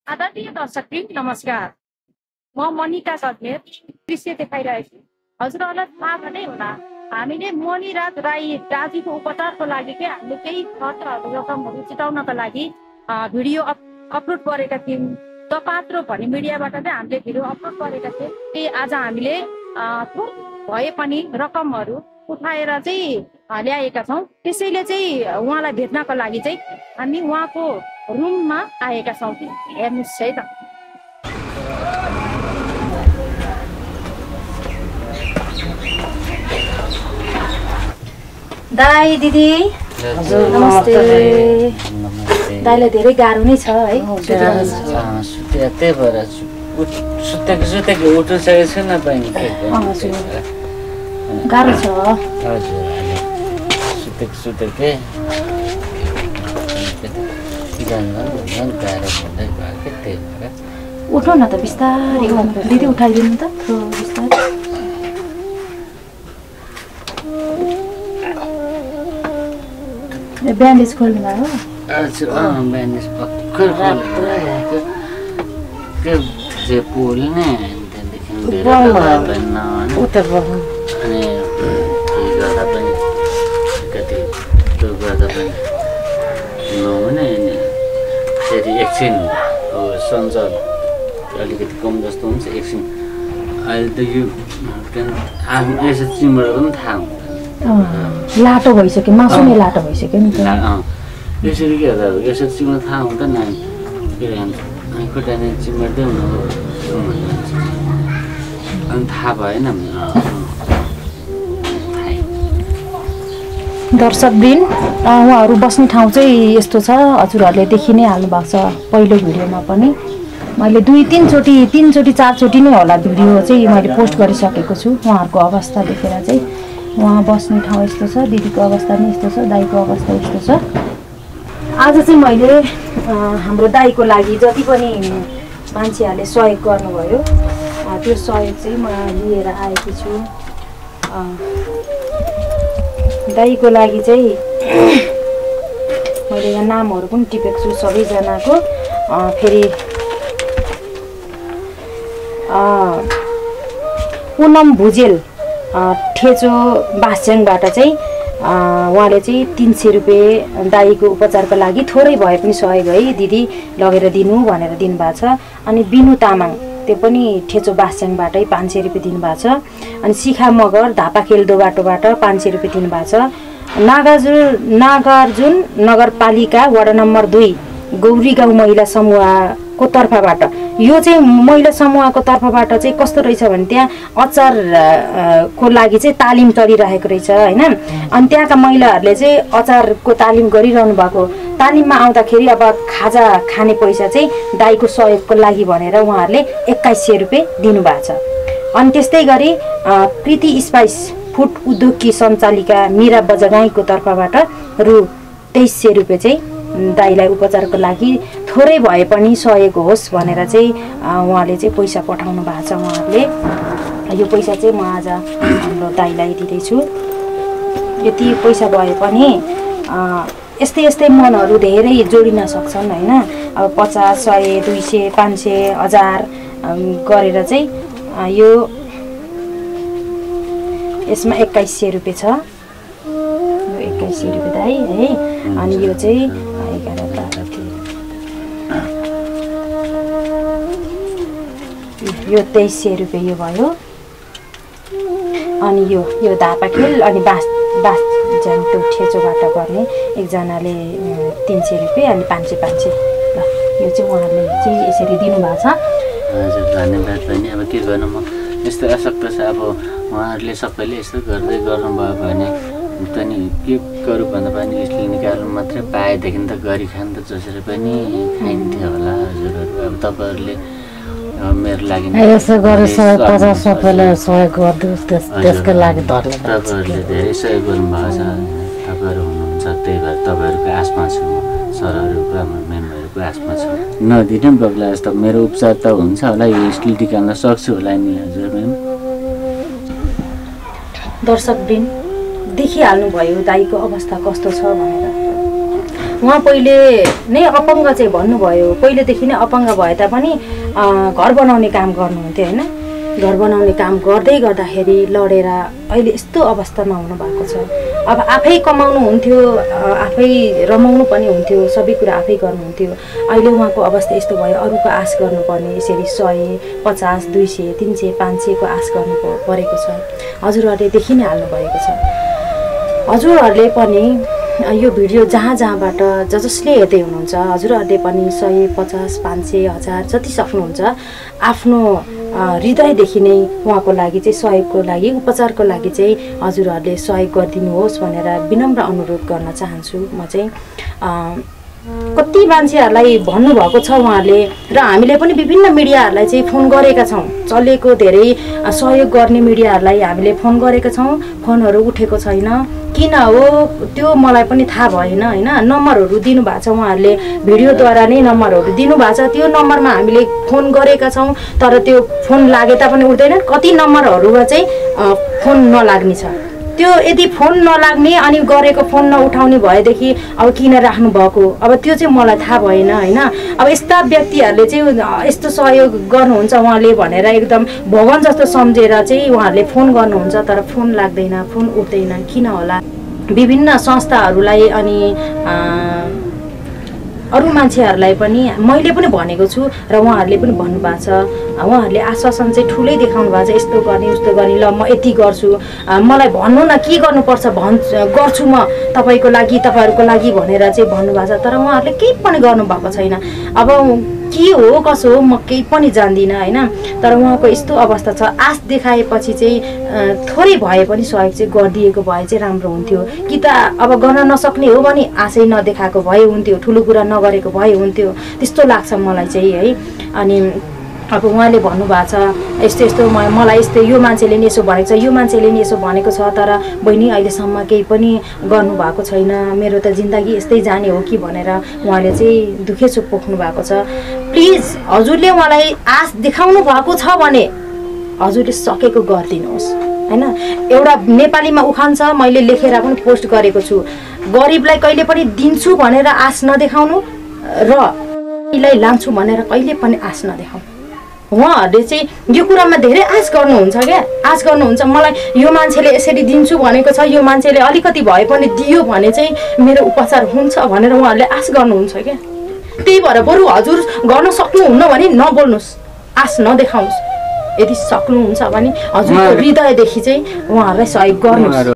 आदरणीय दर्शकवृन्द नमस्कार। म मनिका गजमेर दृश्य देखाइरहेछु। हजुरहरूलाई थाहा नै होला, हामीले मणिराज राई दाजुको उपचारको लागि के हामीले केही खर्चहरू रकमहरू जुटाउनका लागि भिडियो अपलोड गरेका थियौँ। द पात्रो भन्ने मिडियाबाट चाहिँ हामीले भिडियो अपलोड गरेका थियौँ कि आज हामीले थोक भए पनि रकमहरू उठाएर चाहिँ ल्याएका छौँ। त्यसैले चाहिँ उहाँलाई भेट्नको लागि चाहिँ हामी उहाँको रुममा आएका छौँ। हेर्नुहोस् है त। दाई दिदी नमस्ते। दाईलाई धेरै गाह्रो नै छ है? त्यही भएर सुतेको उठिसकेको छैन बहिनी। गाह्रो छ? हजुर सुतेकै गाह्रो हुँदै भयो कि त्यही भएर। उठ्नु न त बिस्तारै, दिदी उठाइदिनु त बिस्तारै। ब्यान्डेज खोल्नु भयो? हजुर ब्यान्डेज भर्खर खोलेको के जे पोल्ने त्यहाँदेखि अनि केही गर्दा पनि कति त्यो गर्दा पनि नहुने। अनि फेरि एकछिन सञ्चार अलिकति कम जस्तो हुन्छ एकछिन। अहिले त यो यसो चिमबाट पनि थाहा हुँदैन, लाटो भइसक्यो, मासु नै लाटो भइसक्यो नि त। यसरी के गर्दा यसरी चिमबाट थाहा हुँदैन। अनि खुट्टा नै चिमट्दै हुनु अनि थाहा भएन। दर्शकवृन्द, उहाँहरू बस्ने ठाउँ चाहिँ यस्तो छ। हजुरहरूले देखि नै हाल्नु भएको छ पहिलो भिडियोमा पनि। मैले तीनचोटि चारचोटि नै होला भिडियो चाहिँ मैले पोस्ट गरिसकेको छु। उहाँहरूको अवस्था देखेर चाहिँ उहाँ बस्ने ठाउँ यस्तो छ, दिदीको अवस्था पनि यस्तो छ, दाईको अवस्था यस्तो छ। आज चाहिँ मैले हाम्रो दाईको लागि जति पनि मान्छेहरूले सहयोग गर्नुभयो त्यो सहयोग चाहिँ म लिएर आएकी छु। दाईको लागि चाहिँ मैले यहाँ नामहरू पनि टिपेको छु सबैजनाको। फेरि पुनम भुजेल ठेचो बास्याङबाट चाहिँ उहाँले चाहिँ 300 रुपियाँ दाईको उपचारको लागि थोरै भए पनि सहयोग है दिदी लगेर दिनु भनेर दिनुभएको छ। अनि बिनु तामाङ त्यो पनि ठेचो बास्याङबाटै 500 रुपियाँ दिनुभएको छ। अनि शिखा मगर धापाखेल्दो बाटोबाट 500 रुपियाँ दिनुभएको छ। नागार्जुन नगरपालिका वडा नम्बर 2 गौरी गाउँ महिला समूहको तर्फबाट, यो चाहिँ महिला समूहको तर्फबाट चाहिँ कस्तो रहेछ भने त्यहाँ अचारको लागि चाहिँ तालिम चलिरहेको रहेछ हैन। अनि त्यहाँका महिलाहरूले चाहिँ अचारको तालिम गरिरहनु भएको, तालिममा आउँदाखेरि अब खाजा खाने पैसा चाहिँ दाईको सहयोगको लागि भनेर उहाँहरूले 2100 रुपियाँ दिनुभएको छ। अनि त्यस्तै गरी कृति स्पाइस फुड उद्योगकी सञ्चालिका मीरा बजगाईको तर्फबाट रु 2300 रुपियाँ चाहिँ दाईलाई उपचारको लागि थोरै भए पनि सहयोग होस् भनेर चाहिँ उहाँले चाहिँ पैसा पठाउनु भएको छ। उहाँहरूले यो पैसा चाहिँ म आज हाम्रो दाईलाई दिँदैछु। यति पैसा भए पनि यस्तै मनहरू धेरै जोडिन सक्छन् हैन। अब 50, 100, 200, 500, 1000 गरेर चाहिँ यो यसमा 2100 रुपियाँ छ। यो 2100 रुपियाँ दाई है। अनि यो चाहिँ 11 यो 2300 रुपियाँ यो भयो। अनि यो धापाखेल अनि बास्याङको ठेचोबाट गर्ने एकजनाले 300 रुपियाँ अनि 500 ल यो चाहिँ उहाँहरूले चाहिँ यसरी दिनुभएको छ। हजुर धन्यवाद बहिनी। अब के गर्नु, म यस्तो अशक्त छ। अब उहाँहरूले सबैले यस्तो गर्दै गर्नुभयो भने पनि के गरौँ भन्दा पनि यसले निकाल्नु मात्रै पाएदेखि त गरी खान त जसरी पनि खाइन्थ्यो होला। हजुरहरू अब तपाईँहरूले मेरो लागि यसो गरेर सबैलाई सहयोग गरिदिनुहोस्, त्यसको लागि धन्यवाद। तपाईँहरूले धेरै सहयोग गर्नुभएको छ। तपाईँहरू हुनुहुन्छ, त्यही भएर तपाईँहरूको आशमा छु, सरहरूको मेमहरूको आशमा छु। नदिनु बग्ला जस्तो मेरो उपचार त हुन्छ होला, यो स्किल निकाल्न सक्छु होला नि हजुर म्याम। दर्शकवृन्द देखिहाल्नुभयो दाईको अवस्था कस्तो छ भनेर। उहाँ पहिले नै अपाङ्ग चाहिँ भन्नुभयो, पहिलेदेखि नै अपाङ्ग भए तापनि घर बनाउने काम गर्नुहुन्थ्यो होइन। घर बनाउने काम गर्दै गर्दाखेरि लडेर अहिले यस्तो अवस्थामा हुनु भएको छ। अब आफै कमाउनुहुन्थ्यो, आफै रमाउनु पनि हुन्थ्यो, सबै कुरा आफै गर्नुहुन्थ्यो। अहिले उहाँको अवस्था यस्तो भयो, अरूको आश गर्नुपर्ने, यसरी 100, 50, 200, 300, 500को आश गर्नु परेको छ। हजुरहरूले देखि नै हाल्नुभएको छ। हजुरहरूले पनि यो भिडियो जहाँबाट जसले हेर्दै हुनुहुन्छ, हजुरहरूले पनि 100, 50, 500, 1000 जति सक्नुहुन्छ आफ्नो हृदयदेखि नै उहाँको लागि चाहिँ सहयोगको लागि, उपचारको लागि चाहिँ हजुरहरूले सहयोग गरिदिनुहोस् भनेर विनम्र अनुरोध गर्न चाहन्छु। म चाहिँ कति मान्छेहरूलाई भन्नुभएको छ उहाँहरूले, र हामीले पनि विभिन्न मिडियाहरूलाई चाहिँ फोन गरेका छौँ। चलेको धेरै सहयोग गर्ने मिडियाहरूलाई हामीले फोन गरेका छौँ, फोनहरू उठेको छैन। किन हो त्यो मलाई पनि थाहा भएन होइन। नम्बरहरू दिनुभएको छ, उहाँहरूले भिडियोद्वारा नै नम्बरहरू दिनुभएको छ। त्यो नम्बरमा हामीले फोन गरेका छौँ, तर त्यो फोन लागे तापनि उठ्दैन। कति नम्बरहरूमा चाहिँ फोन नलाग्ने छ। त्यो यदि फोन नलाग्ने अनि गरेको फोन नउठाउने भएदेखि अब किन राख्नु भएको, अब त्यो चाहिँ मलाई थाहा भएन होइन। अब यस्ता व्यक्तिहरूले चाहिँ यस्तो सहयोग गर्नुहुन्छ उहाँले भनेर एकदम भगवान जस्तो सम्झेर चाहिँ उहाँहरूले फोन गर्नुहुन्छ, तर फोन लाग्दैन, फोन उठ्दैन, किन होला। विभिन्न संस्थाहरूलाई अनि अरू मान्छेहरूलाई पनि मैले पनि भनेको छु र उहाँहरूले पनि भन्नुभएको छ। उहाँहरूले आश्वासन चाहिँ ठुलै देखाउनु भएको छ, यस्तो गर्ने उस्तो गर्ने, ल म यति गर्छु, मलाई भन्नु न के गर्नुपर्छ गर्छु म तपाईँको लागि, तपाईँहरूको लागि भनेर चाहिँ भन्नुभएको छ। तर उहाँहरूले केही पनि गर्नुभएको छैन। अब के हो कसो हो म केही पनि जान्दिनँ होइन। तर उहाँको यस्तो अवस्था छ, आश देखाएपछि चाहिँ थोरै भए पनि सहयोग चाहिँ गरिदिएको भए चाहिँ राम्रो हुन्थ्यो। कि त अब गर्न नसक्ने हो भने आशै नदेखाएको भए हुन्थ्यो, ठुलो कुरा नगरेको भए हुन्थ्यो, त्यस्तो लाग्छ मलाई चाहिँ है। अनि अब उहाँले भन्नुभएको छ यस्तो यस्तो मलाई यस्तो यो मान्छेले नि यसो भनेको छ, यो मान्छेले नि यसो भनेको छ, तर बहिनी अहिलेसम्म केही पनि गर्नुभएको छैन, मेरो त जिन्दगी यस्तै जाने हो कि भनेर उहाँले चाहिँ दुखेसो पोख्नु भएको छ। प्लिज हजुरले उहाँलाई आश देखाउनु भएको छ भने हजुरले सकेको गरिदिनुहोस् होइन। एउटा नेपालीमा उखान छ, मैले लेखेर पनि पोस्ट गरेको छु, गरिबलाई कहिले पनि दिन्छु भनेर आश नदेखाउनु र यसलाई लान्छु भनेर कहिले पनि आश नदेखाउनु। उहाँहरूले चाहिँ यो कुरामा धेरै आश गर्नुहुन्छ क्या, आश गर्नुहुन्छ मलाई यो मान्छेले यसरी दिन्छु भनेको छ, यो मान्छेले अलिकति भए पनि दियो भने चाहिँ मेरो उपचार हुन्छ भनेर उहाँहरूले आश गर्नुहुन्छ क्या। त्यही भएर बरु हजुर गर्न सक्नुहुन्न भने नबोल्नुहोस्, आश नदेखाउनुहोस्। यदि सक्नुहुन्छ भने हजुरको हृदयदेखि चाहिँ उहाँहरूलाई सहयोग गर्नुहोस्।